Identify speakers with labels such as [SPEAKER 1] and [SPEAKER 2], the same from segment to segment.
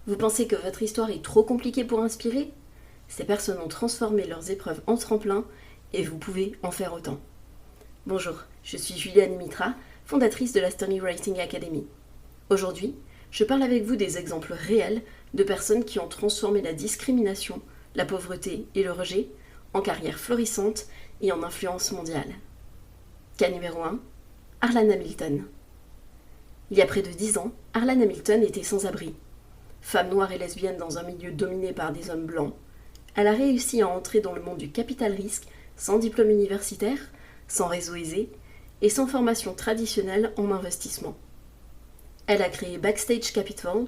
[SPEAKER 1] Vous pensez que votre histoire est trop compliquée pour inspirer? Ces personnes ont transformé leurs épreuves en tremplin et vous pouvez en faire autant. Bonjour, je suis Juliane Mitra, fondatrice de la Storywriting Academy. Aujourd'hui, je parle avec vous des exemples réels de personnes qui ont transformé la discrimination, la pauvreté et le rejet en carrière florissante et en influence mondiale. Cas numéro 1, Harlan Hamilton. Il y a près de 10 ans, Harlan Hamilton était sans abri. Femme noire et lesbienne dans un milieu dominé par des hommes blancs, elle a réussi à entrer dans le monde du capital risque sans diplôme universitaire, sans réseau aisé et sans formation traditionnelle en investissement. Elle a créé Backstage Capital,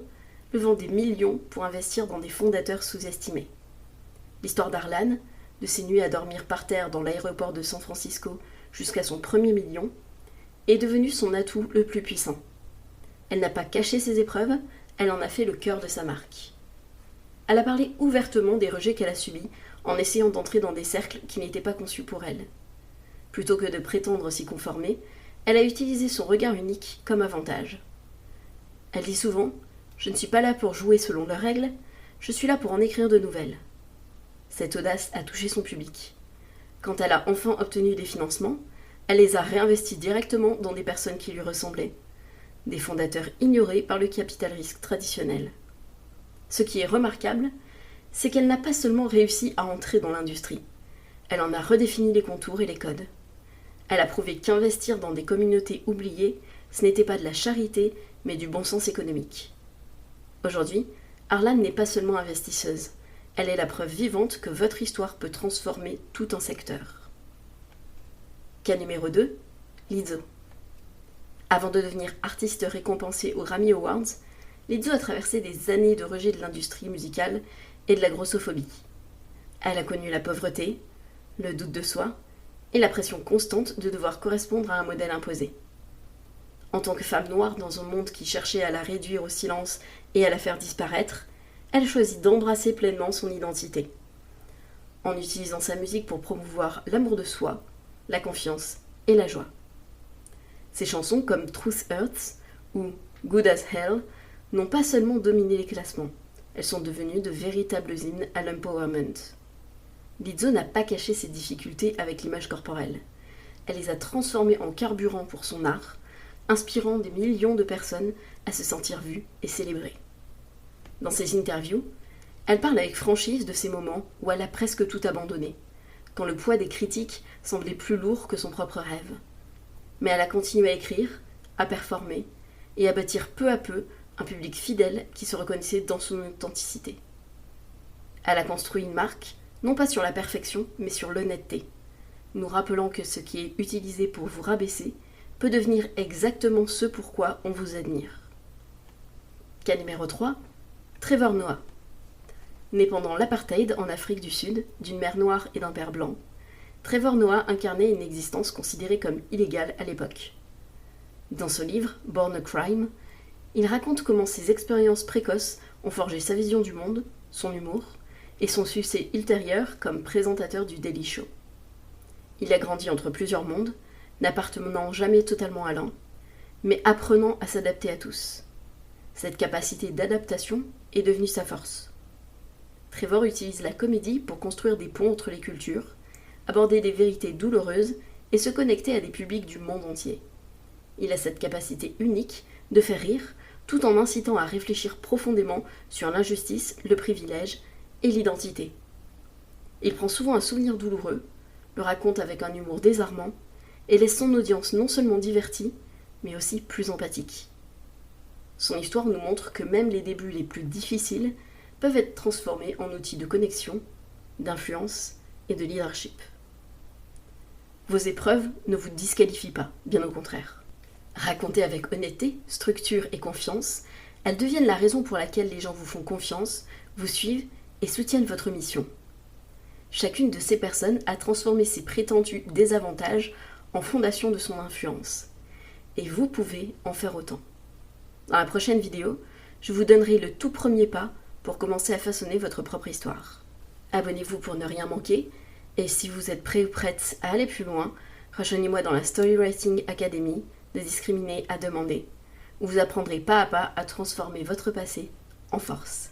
[SPEAKER 1] levant des millions pour investir dans des fondateurs sous-estimés. L'histoire d'Harlan, de ses nuits à dormir par terre dans l'aéroport de San Francisco jusqu'à son premier million, est devenue son atout le plus puissant. Elle n'a pas caché ses épreuves, elle en a fait le cœur de sa marque. Elle a parlé ouvertement des rejets qu'elle a subis en essayant d'entrer dans des cercles qui n'étaient pas conçus pour elle. Plutôt que de prétendre s'y conformer, elle a utilisé son regard unique comme avantage. Elle dit souvent « Je ne suis pas là pour jouer selon leurs règles, je suis là pour en écrire de nouvelles ». Cette audace a touché son public. Quand elle a enfin obtenu des financements, elle les a réinvestis directement dans des personnes qui lui ressemblaient, des fondateurs ignorés par le capital risque traditionnel. Ce qui est remarquable, c'est qu'elle n'a pas seulement réussi à entrer dans l'industrie, elle en a redéfini les contours et les codes. Elle a prouvé qu'investir dans des communautés oubliées, ce n'était pas de la charité, mais du bon sens économique. Aujourd'hui, Harlan n'est pas seulement investisseuse, elle est la preuve vivante que votre histoire peut transformer tout un secteur. Cas numéro 2, Lizzo. Avant de devenir artiste récompensée aux Grammy Awards, Lizzo a traversé des années de rejet de l'industrie musicale et de la grossophobie. Elle a connu la pauvreté, le doute de soi et la pression constante de devoir correspondre à un modèle imposé. En tant que femme noire dans un monde qui cherchait à la réduire au silence et à la faire disparaître, elle choisit d'embrasser pleinement son identité, en utilisant sa musique pour promouvoir l'amour de soi, la confiance et la joie. Ses chansons comme Truth Hurts ou Good as Hell n'ont pas seulement dominé les classements, elles sont devenues de véritables hymnes à l'empowerment. Lizzo n'a pas caché ses difficultés avec l'image corporelle. Elle les a transformées en carburant pour son art, inspirant des millions de personnes à se sentir vues et célébrées. Dans ses interviews, elle parle avec franchise de ces moments où elle a presque tout abandonné, quand le poids des critiques semblait plus lourd que son propre rêve. Mais elle a continué à écrire, à performer et à bâtir peu à peu un public fidèle qui se reconnaissait dans son authenticité. Elle a construit une marque, non pas sur la perfection, mais sur l'honnêteté, nous rappelant que ce qui est utilisé pour vous rabaisser peut devenir exactement ce pourquoi on vous admire. Cas numéro 3, Trevor Noah. Né pendant l'apartheid en Afrique du Sud, d'une mère noire et d'un père blanc, Trevor Noah incarnait une existence considérée comme illégale à l'époque. Dans ce livre, Born a Crime, il raconte comment ses expériences précoces ont forgé sa vision du monde, son humour et son succès ultérieur comme présentateur du Daily Show. Il a grandi entre plusieurs mondes, n'appartenant jamais totalement à l'un, mais apprenant à s'adapter à tous. Cette capacité d'adaptation est devenue sa force. Trevor utilise la comédie pour construire des ponts entre les cultures, aborder des vérités douloureuses et se connecter à des publics du monde entier. Il a cette capacité unique de faire rire, tout en incitant à réfléchir profondément sur l'injustice, le privilège et l'identité. Il prend souvent un souvenir douloureux, le raconte avec un humour désarmant et laisse son audience non seulement divertie, mais aussi plus empathique. Son histoire nous montre que même les débuts les plus difficiles peuvent être transformés en outils de connexion, d'influence et de leadership. Vos épreuves ne vous disqualifient pas, bien au contraire. Racontées avec honnêteté, structure et confiance, elles deviennent la raison pour laquelle les gens vous font confiance, vous suivent et soutiennent votre mission. Chacune de ces personnes a transformé ses prétendus désavantages en fondation de son influence. Et vous pouvez en faire autant. Dans la prochaine vidéo, je vous donnerai le tout premier pas pour commencer à façonner votre propre histoire. Abonnez-vous pour ne rien manquer, et si vous êtes prêt ou prête à aller plus loin, rejoignez-moi dans la Storywriting Academy de discriminer à demander, où vous apprendrez pas à pas à transformer votre passé en force.